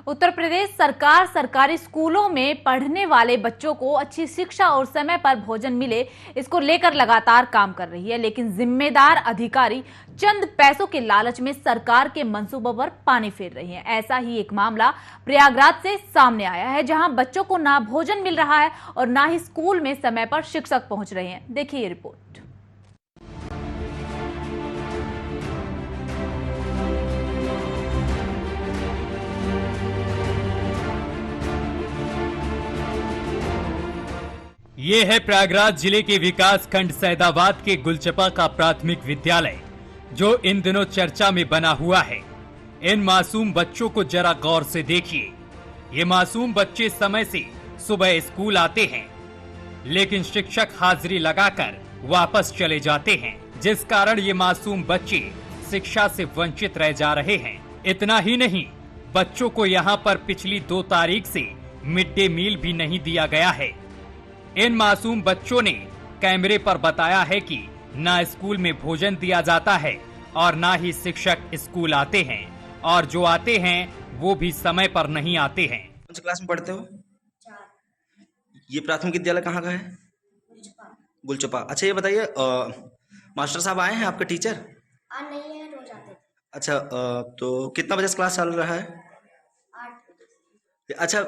उत्तर प्रदेश सरकार सरकारी स्कूलों में पढ़ने वाले बच्चों को अच्छी शिक्षा और समय पर भोजन मिले, इसको लेकर लगातार काम कर रही है। लेकिन जिम्मेदार अधिकारी चंद पैसों के लालच में सरकार के मंसूबों पर पानी फेर रही हैं। ऐसा ही एक मामला प्रयागराज से सामने आया है, जहां बच्चों को ना भोजन मिल रहा है और ना ही स्कूल में समय पर शिक्षक पहुंच रहे हैं। देखिए ये रिपोर्ट। ये है प्रयागराज जिले के विकास खंड सैदाबाद के गुलचपा का प्राथमिक विद्यालय, जो इन दिनों चर्चा में बना हुआ है। इन मासूम बच्चों को जरा गौर से देखिए। ये मासूम बच्चे समय से सुबह स्कूल आते हैं, लेकिन शिक्षक हाजिरी लगाकर वापस चले जाते हैं, जिस कारण ये मासूम बच्चे शिक्षा से वंचित रह जा रहे हैं। इतना ही नहीं, बच्चों को यहाँ पर पिछली 2 तारीख से मिड डे मील भी नहीं दिया गया है। इन मासूम बच्चों ने कैमरे पर बताया है कि ना स्कूल में भोजन दिया जाता है और ना ही शिक्षक स्कूल आते हैं, और जो आते हैं वो भी समय पर नहीं आते हैं। कौन सी क्लास में पढ़ते हो? 4। ये प्राथमिक विद्यालय कहाँ का है? गुलचपा। अच्छा ये बताइए, मास्टर साहब आए हैं आपके टीचर? नहीं है, रोज आते थे। अच्छा, तो कितना बजे से क्लास चल रहा है? 8। अच्छा,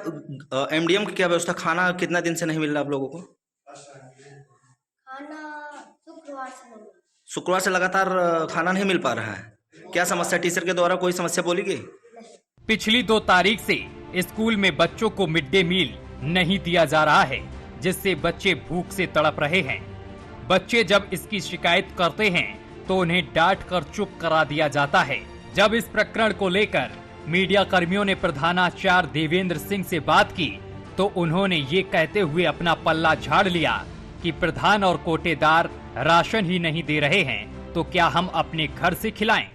एमडीएम की क्या व्यवस्था, खाना कितना दिन से नहीं मिल रहा आप लोगों को? खाना शुक्रवार से नहीं। शुक्रवार से लगातार खाना नहीं मिल पा रहा है। क्या समस्या, टीचर के द्वारा कोई समस्या बोली गई? पिछली 2 तारीख से स्कूल में बच्चों को मिड डे मील नहीं दिया जा रहा है, जिससे बच्चे भूख से तड़प रहे हैं। बच्चे जब इसकी शिकायत करते हैं तो उन्हें डांट कर चुप करा दिया जाता है। जब इस प्रकरण को लेकर मीडिया कर्मियों ने प्रधानाचार्य देवेंद्र सिंह से बात की, तो उन्होंने ये कहते हुए अपना पल्ला झाड़ लिया कि प्रधान और कोटेदार राशन ही नहीं दे रहे हैं, तो क्या हम अपने घर से खिलाएं?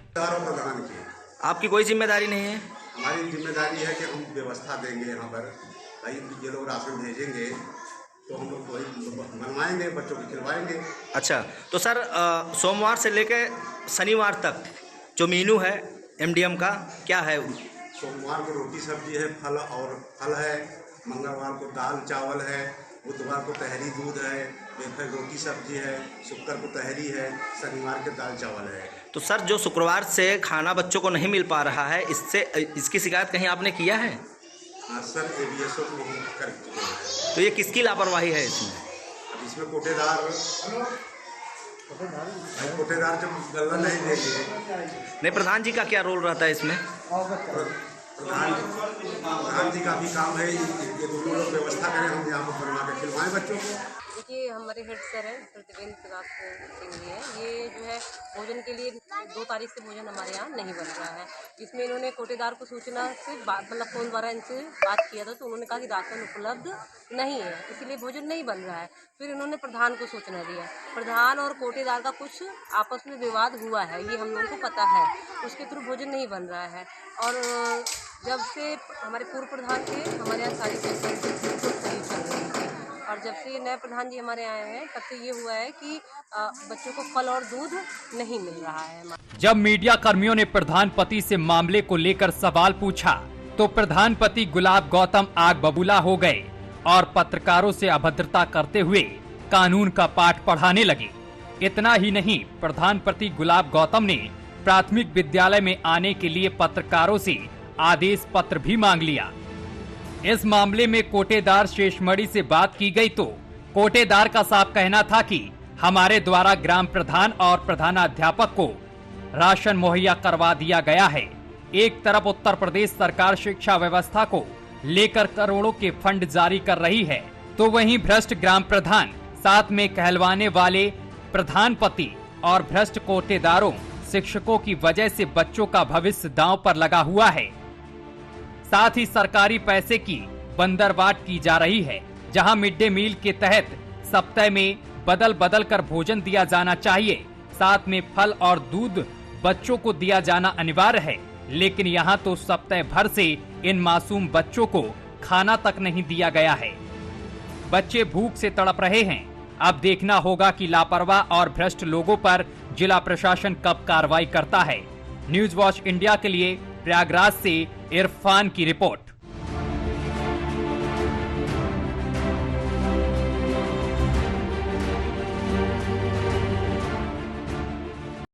आपकी कोई जिम्मेदारी नहीं है? हमारी जिम्मेदारी है कि हम व्यवस्था देंगे। यहाँ पर भाई ये लोग राशन भेजेंगे तो हम लोग बनवाएंगे, बच्चों को खिलवाएंगे। अच्छा, तो सर सोमवार से लेकर शनिवार तक जो मेनू है एमडीएम का क्या है? सोमवार को रोटी सब्जी है, फल है, मंगलवार को दाल चावल है, बुधवार को तहरी दूध है, फिर रोटी सब्जी है, शुक्र को तहरी है, शनिवार के दाल चावल है। तो सर जो शुक्रवार से खाना बच्चों को नहीं मिल पा रहा है, इसकी शिकायत कहीं आपने किया है? हाँ सर, एबीएसओ को हम कर चुके हैं। तो ये किसकी लापरवाही है इसमें? अब इसमें कोटेदार जब गल्ला नहीं देंगे। नहीं, प्रधान जी का क्या रोल रहता है इसमें? प्रधान जी का भी काम है, ये दोनों लोग व्यवस्था करें, हम यहाँ पर बनवा के खिलवाएं बच्चों को। देखिए, हमारे हेड सर हैं देवेंद्र सिंह जी हैं। ये जो है भोजन के लिए 2 तारीख से भोजन हमारे यहाँ नहीं बन रहा है। इसमें इन्होंने कोटेदार को सूचना से मतलब फ़ोन द्वारा इनसे बात किया था, तो उन्होंने कहा कि राशन उपलब्ध नहीं है, इसीलिए भोजन नहीं बन रहा है। फिर इन्होंने प्रधान को सूचना दिया। प्रधान और कोटेदार का कुछ आपस में विवाद हुआ है, ये हम लोगों को पता है। उसके थ्रू भोजन नहीं बन रहा है। और जब से हमारे पूर्व प्रधान थे, हमारे यहाँ सारी फैसिलिटीज बिल्कुल सही चल रही थी, और जब से नए प्रधान जी हमारे आए हैं, तब से ये हुआ है कि बच्चों को फल और दूध नहीं मिल रहा है। जब मीडिया कर्मियों ने प्रधानपति से मामले को लेकर सवाल पूछा, तो प्रधानपति गुलाब गौतम आग बबूला हो गए और पत्रकारों से अभद्रता करते हुए कानून का पाठ पढ़ाने लगे। इतना ही नहीं, प्रधानपति गुलाब गौतम ने प्राथमिक विद्यालय में आने के लिए पत्रकारों से आदेश पत्र भी मांग लिया। इस मामले में कोटेदार शेषमणि से बात की गई, तो कोटेदार का साफ कहना था कि हमारे द्वारा ग्राम प्रधान और प्रधानाध्यापक को राशन मुहैया करवा दिया गया है। एक तरफ उत्तर प्रदेश सरकार शिक्षा व्यवस्था को लेकर करोड़ों के फंड जारी कर रही है, तो वहीं भ्रष्ट ग्राम प्रधान, साथ में कहलवाने वाले प्रधानपति और भ्रष्ट कोटेदारों, शिक्षकों की वजह से बच्चों का भविष्य दांव पर लगा हुआ है। साथ ही सरकारी पैसे की बंदरबाट की जा रही है, जहां मिड डे मील के तहत सप्ताह में बदल बदल कर भोजन दिया जाना चाहिए, साथ में फल और दूध बच्चों को दिया जाना अनिवार्य है। लेकिन यहां तो सप्ताह भर से इन मासूम बच्चों को खाना तक नहीं दिया गया है। बच्चे भूख से तड़प रहे हैं। अब देखना होगा कि लापरवाह और भ्रष्ट लोगों पर जिला प्रशासन कब कार्रवाई करता है। न्यूज वॉच इंडिया के लिए प्रयागराज से इरफान की रिपोर्ट।